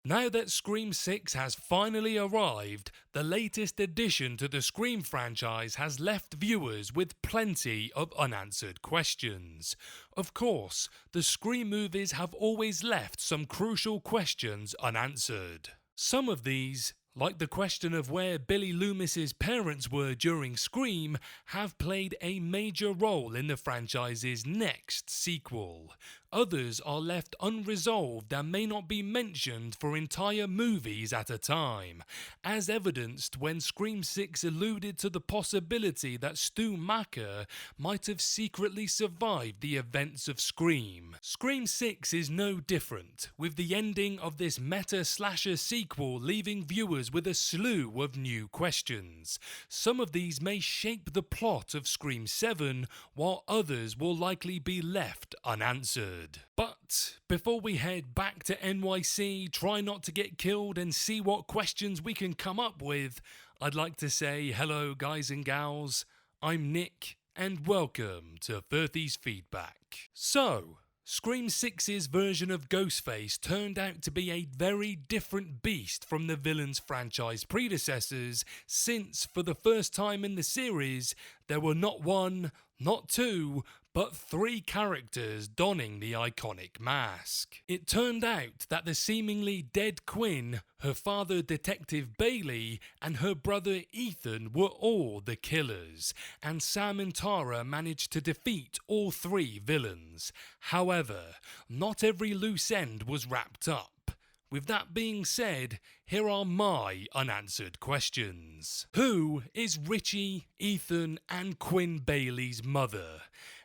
Now that Scream 6 has finally arrived, the latest addition to the Scream franchise has left viewers with plenty of unanswered questions. Of course, the Scream movies have always left some crucial questions unanswered. Some of these, like the question of where Billy Loomis's parents were during Scream, have played a major role in the franchise's next sequel. Others are left unresolved and may not be mentioned for entire movies at a time, as evidenced when Scream 6 alluded to the possibility that Stu Macher might have secretly survived the events of Scream. Scream 6 is no different, with the ending of this meta-slasher sequel leaving viewers with a slew of new questions. Some of these may shape the plot of Scream 7, while others will likely be left unanswered. But before we head back to NYC, try not to get killed and see what questions we can come up with, I'd like to say hello guys and gals, I'm Nick and welcome to 30's Feedback. So, Scream 6's version of Ghostface turned out to be a very different beast from the villain's franchise predecessors, since for the first time in the series, there were not one, not two, but three characters donning the iconic mask. It turned out that the seemingly dead Quinn, her father Detective Bailey, and her brother Ethan were all the killers, and Sam and Tara managed to defeat all three villains. However, not every loose end was wrapped up. With that being said, here are my unanswered questions. Who is Richie, Ethan, and Quinn Bailey's mother?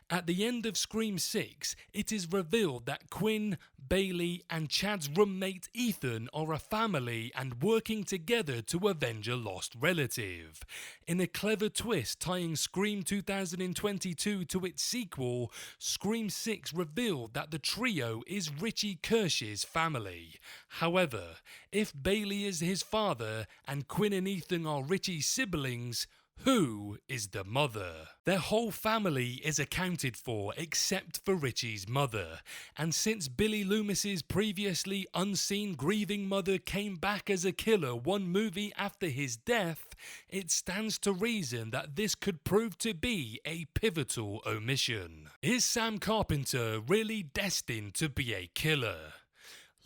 At the end of Scream 6, it is revealed that Quinn, Bailey, and Chad's roommate Ethan are a family and working together to avenge a lost relative. In a clever twist tying Scream 2022 to its sequel, Scream 6 revealed that the trio is Richie Kirsch's family. However, if Bailey is his father and Quinn and Ethan are Richie's siblings, who is the mother? Their whole family is accounted for except for Richie's mother, and since Billy Loomis's previously unseen grieving mother came back as a killer one movie after his death, it stands to reason that this could prove to be a pivotal omission. Is Sam Carpenter really destined to be a killer?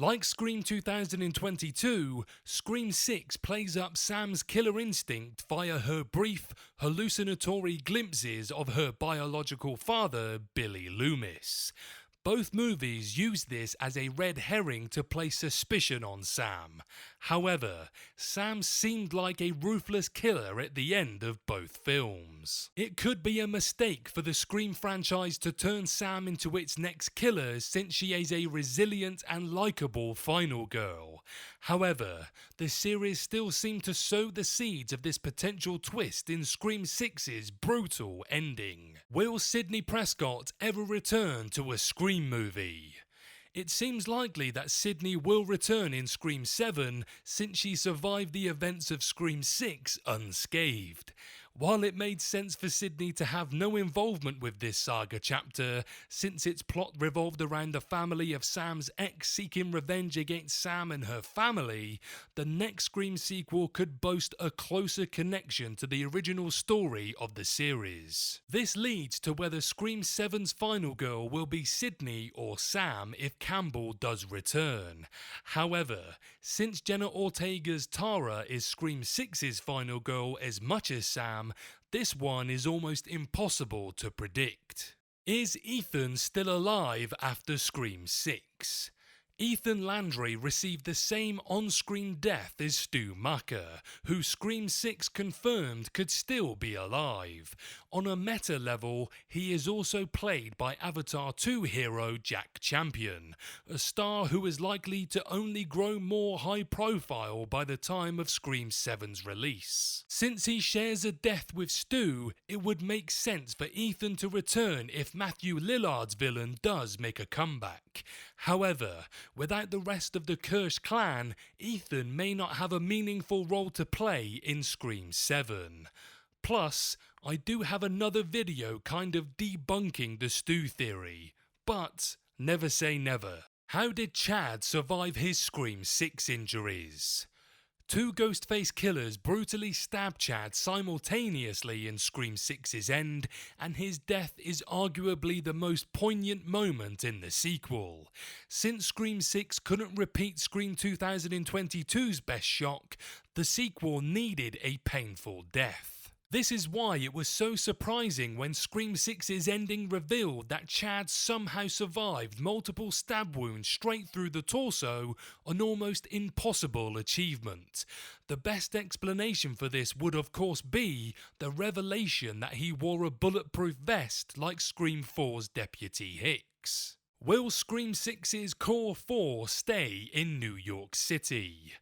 Like Scream 2022, Scream 6 plays up Sam's killer instinct via her brief, hallucinatory glimpses of her biological father, Billy Loomis. Both movies use this as a red herring to place suspicion on Sam. However, Sam seemed like a ruthless killer at the end of both films. It could be a mistake for the Scream franchise to turn Sam into its next killer, since she is a resilient and likeable final girl. However, the series still seemed to sow the seeds of this potential twist in Scream 6's brutal ending. Will Sidney Prescott ever return to a Scream movie? It seems likely that Sidney will return in Scream 7 since she survived the events of Scream 6 unscathed. While it made sense for Sidney to have no involvement with this saga chapter, since its plot revolved around the family of Sam's ex seeking revenge against Sam and her family, the next Scream sequel could boast a closer connection to the original story of the series. This leads to whether Scream 7's final girl will be Sidney or Sam if Campbell does return. However, since Jenna Ortega's Tara is Scream 6's final girl as much as Sam, this one is almost impossible to predict. Is Ethan still alive after Scream 6? Ethan Landry received the same on-screen death as Stu Macher, who Scream 6 confirmed could still be alive. On a meta level, he is also played by Avatar 2 hero Jack Champion, a star who is likely to only grow more high-profile by the time of Scream 7's release. Since he shares a death with Stu, it would make sense for Ethan to return if Matthew Lillard's villain does make a comeback. However, without the rest of the Kirsch clan, Ethan may not have a meaningful role to play in Scream 7. Plus, I do have another video kind of debunking the Stu theory, but never say never. How did Chad survive his Scream 6 injuries? Two Ghostface killers brutally stab Chad simultaneously in Scream 6's end, and his death is arguably the most poignant moment in the sequel. Since Scream 6 couldn't repeat Scream 2022's best shock, the sequel needed a painful death. This is why it was so surprising when Scream 6's ending revealed that Chad somehow survived multiple stab wounds straight through the torso, an almost impossible achievement. The best explanation for this would of course be the revelation that he wore a bulletproof vest like Scream 4's Deputy Hicks. Will Scream 6's Core 4 stay in New York City?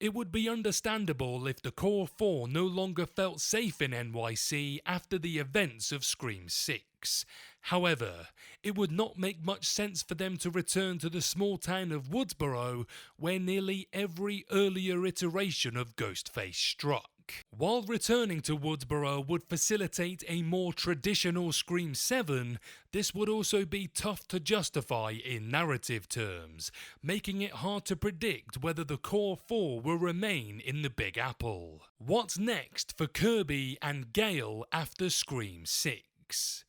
It would be understandable if the Core 4 no longer felt safe in NYC after the events of Scream 6. However, it would not make much sense for them to return to the small town of Woodsboro, where nearly every earlier iteration of Ghostface struck. While returning to Woodsboro would facilitate a more traditional Scream 7, this would also be tough to justify in narrative terms, making it hard to predict whether the Core 4 will remain in the Big Apple. What's next for Kirby and Gale after Scream 6?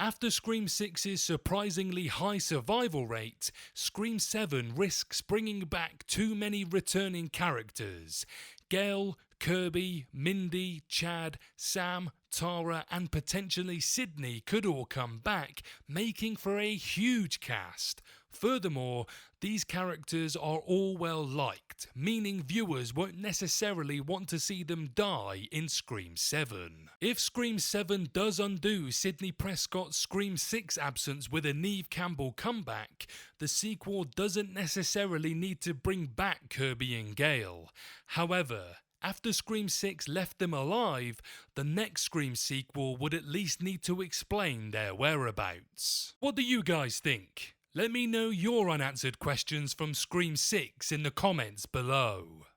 After Scream 6's surprisingly high survival rate, Scream 7 risks bringing back too many returning characters. Gale, Kirby, Mindy, Chad, Sam, Tara and potentially Sydney could all come back, making for a huge cast. Furthermore, these characters are all well liked, meaning viewers won't necessarily want to see them die in Scream 7. If Scream 7 does undo Sidney Prescott's Scream 6 absence with a Neve Campbell comeback, the sequel doesn't necessarily need to bring back Kirby and Gale. However, after Scream 6 left them alive, the next Scream sequel would at least need to explain their whereabouts. What do you guys think? Let me know your unanswered questions from Scream 6 in the comments below.